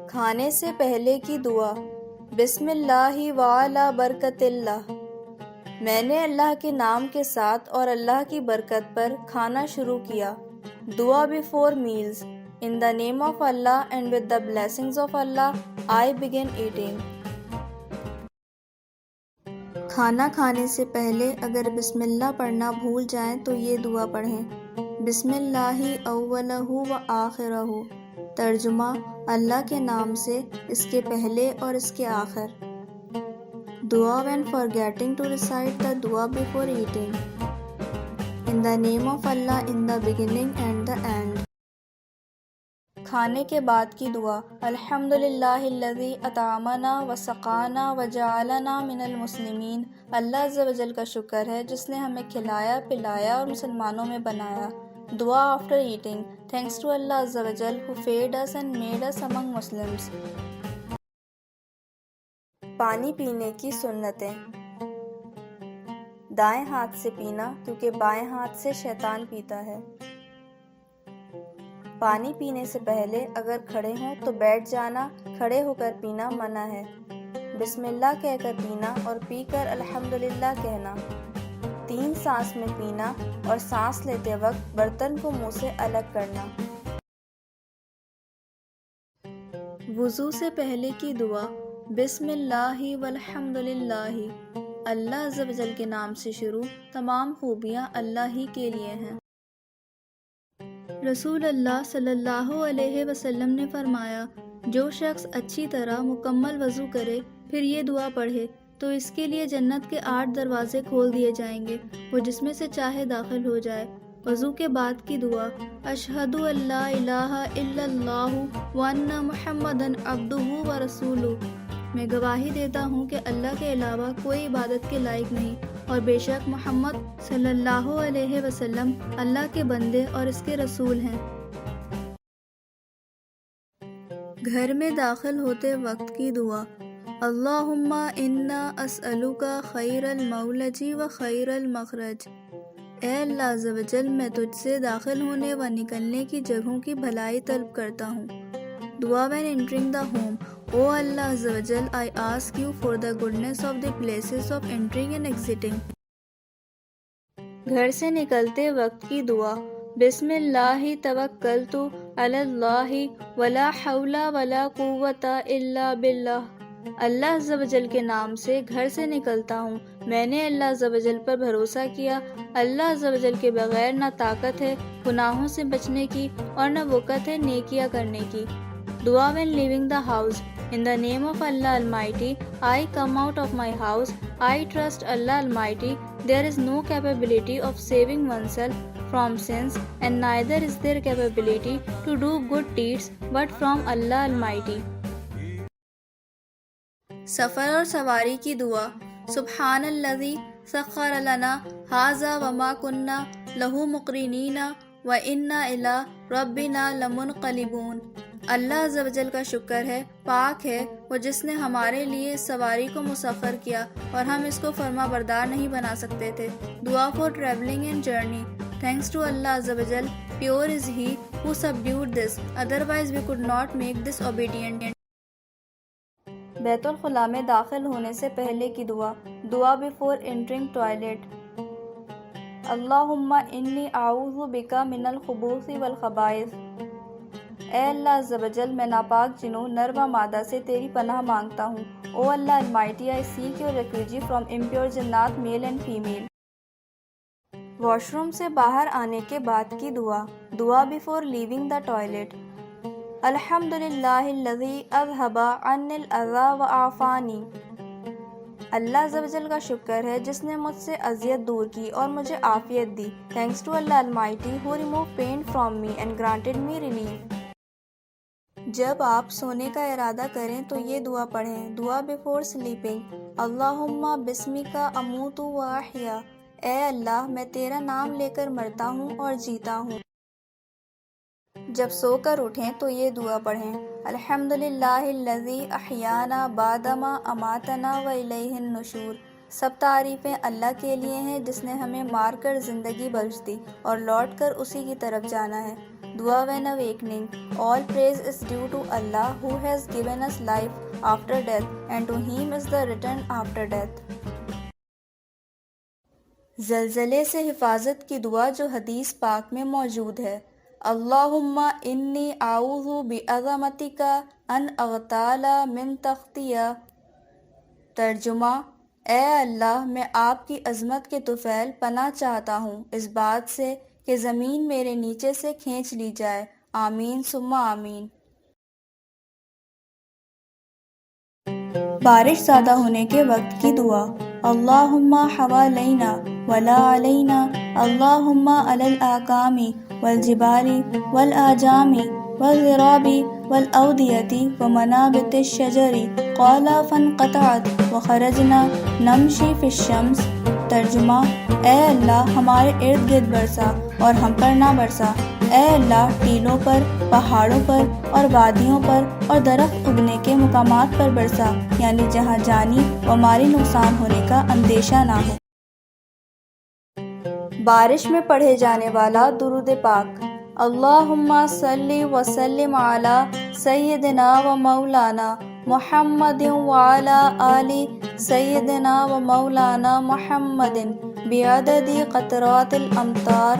کھانے سے پہلے کی دعا۔ بسم اللہ وعلی برکت اللہ۔ میں نے اللہ کے نام کے ساتھ اور اللہ کی برکت پر کھانا شروع کیا۔ دعا before meals. In the name of Allah and with the blessings of Allah, I begin eating۔ کھانا کھانے سے پہلے اگر بسم اللہ پڑھنا بھول جائیں تو یہ دعا پڑھیں۔ بسم اللہ اولہ و آخرہ۔ ترجمہ: اللہ کے نام سے، اس کے پہلے اور اس کے آخر۔ دعا when forgetting to recite the dua before eating۔ In the name of Allah in the beginning and the end۔ کھانے کے بعد کی دعا۔ الحمدللہ الذی اطعمنا وسقانا وجعلنا من المسلمین۔ اللہ عز و جل کا شکر ہے جس نے ہمیں کھلایا، پلایا اور مسلمانوں میں بنایا۔ دعا آفٹر ایٹنگ۔ تھینکس ٹو اللہ عز و جل who fed us and made us among Muslims۔ پانی پینے کی سنتیں۔ دائیں ہاتھ سے پینا کیونکہ بائیں ہاتھ سے شیطان پیتا ہے۔ پانی پینے سے پہلے اگر کھڑے ہوں تو بیٹھ جانا، کھڑے ہو کر پینا منع ہے۔ بسم اللہ کہہ کر پینا اور پی کر الحمدللہ کہنا۔ 3 سانس میں پینا اور سانس لیتے وقت برتن کو منہ سے الگ کرنا۔ وضو سے پہلے کی دعا۔ بسم اللہ والحمدللہ۔ اللہ عز و جل کے نام سے شروع، تمام خوبیاں اللہ ہی کے لیے ہیں۔ رسول اللہ صلی اللہ علیہ وسلم نے فرمایا، جو شخص اچھی طرح مکمل وضو کرے پھر یہ دعا پڑھے تو اس کے لیے جنت کے 8 دروازے کھول دیے جائیں گے، وہ جس میں سے چاہے داخل ہو جائے۔ وضو کے بعد کی دعا۔ اشہد ان لا الہ الا اللہ وان محمدًا عبدہ ورسولہ۔ میں گواہی دیتا ہوں کہ اللہ کے علاوہ کوئی عبادت کے لائق نہیں اور بے شک محمد صلی اللہ علیہ وسلم اللہ کے بندے اور اس کے رسول ہیں۔ گھر میں داخل ہوتے وقت کی دعا۔ اللہم انا اسألک خیر المولج و خیر المخرج۔ اے اللہ عز و جل، میں تجھ سے داخل ہونے و نکلنے کی جگہوں کی بھلائی طلب کرتا ہوں۔ دعا when entering the home۔ او اللہ عز و جل، I ask you for the goodness of the places of entering and exiting۔ گھر سے نکلتے وقت کی دعا۔ بسم اللہ توکلت علی اللہ ولا حول ولا قوۃ الا باللہ۔ اللہ عز و جل کے نام سے گھر سے نکلتا ہوں، میں نے اللہ عز و جل پر بھروسہ کیا، اللہ عز و جل کے بغیر نہ طاقت ہے گناہوں سے بچنے کی اور نہ وقت ہے نیکیاں کرنے کی۔ دعا when leaving the house۔ In the name of Allah Almighty, I come out of my house. I trust Allah Almighty. There is no capability of saving oneself from sins, and neither is there capability to do good deeds but from Allah Almighty۔ سفر اور سواری کی دعا۔ سبحان الذی سخر لنا ھذا وما کنا لہ مقرنین وإنا الی ربنا لمنقلبون۔ اللہ عز و جل کا شکر ہے، پاک ہے وہ جس نے ہمارے لیے اس سواری کو مسخر کیا اور ہم اس کو فرما بردار نہیں بنا سکتے تھے۔ دعا for travelling and journey. Thanks to اللہ عز و جل، pure is he who subdued this, otherwise we could not make this obedient۔ بیت الخلاء میں داخل ہونے سے پہلے کی دعا۔ دعا بیفور انٹرنگ ٹوائلٹ۔ اللہم انی اعوذ بک من الخبث والخبائث۔ اے اللہ عز و جل، میں ناپاک جنوں نر و مادہ سے تیری پناہ مانگتا ہوں۔ او اللہ almighty, I seek your refuge from impure جنات male and female. Washroom سے باہر آنے کے بعد کی دعا۔ دعا بیفور لیونگ دا ٹوائلٹ۔ الحمدللہ الذی اذھب عنی الاذی وعافانی۔ اللہ عز و جل کا شکر ہے جس نے مجھ سے اذیت دور کی اور مجھے عافیت دی۔ تھینکس ٹو اللہ almighty who removed pain from me and granted me relief۔ جب آپ سونے کا ارادہ کریں تو یہ دعا پڑھیں۔ دعا بیفور سلیپنگ۔ اللہم بسمک اموت و احیا۔ اے اللہ، میں تیرا نام لے کر مرتا ہوں اور جیتا ہوں۔ جب سو کر اٹھیں تو یہ دعا پڑھیں۔ الحمدللہ الذی احیانا بعدما اماتنا و الیہ النشور۔ سب تعریفیں اللہ کے لیے ہیں جس نے ہمیں مار کر زندگی بخش دی اور لوٹ کر اسی کی طرف جانا ہے۔ دعا when awakening. All praise is due to Allah who has given us life after death and to him is the return after death. زلزلے سے حفاظت کی دعا جو حدیث پاک میں موجود ہے۔ اللہم انی اعوذ بعظمتک ان اغتال من تحتی۔ ترجمہ: اے اللہ، میں آپ کی عظمت کے طفیل پناہ چاہتا ہوں اس بات سے کہ زمین میرے نیچے سے کھینچ لی جائے۔ آمین ثم آمین۔ بارش زیادہ ہونے کے وقت کی دعا۔ اللہم حوالینا ولا علینا، اللہم علی الاکام والجبال والاجام والضراب والاودیۃ ومنابت الشجر قال فانقطعت وخرجنا نمشی فی الشمس۔ ترجمہ: اے اللہ، ہمارے ارد گرد برسا اور ہم پر نہ برسا۔ اے اللہ، ٹیلوں پر، پہاڑوں پر اور وادیوں پر اور درخت اگنے کے مقامات پر برسا، یعنی جہاں جانی و مالی نقصان ہونے کا اندیشہ نہ ہو۔ بارش میں پڑھے جانے والا درود پاک۔ اللہم صلی وسلم علی سیدنا و مولانا محمد وعلی آل سیدنا و مولانا محمد بعدد قطرات الامطار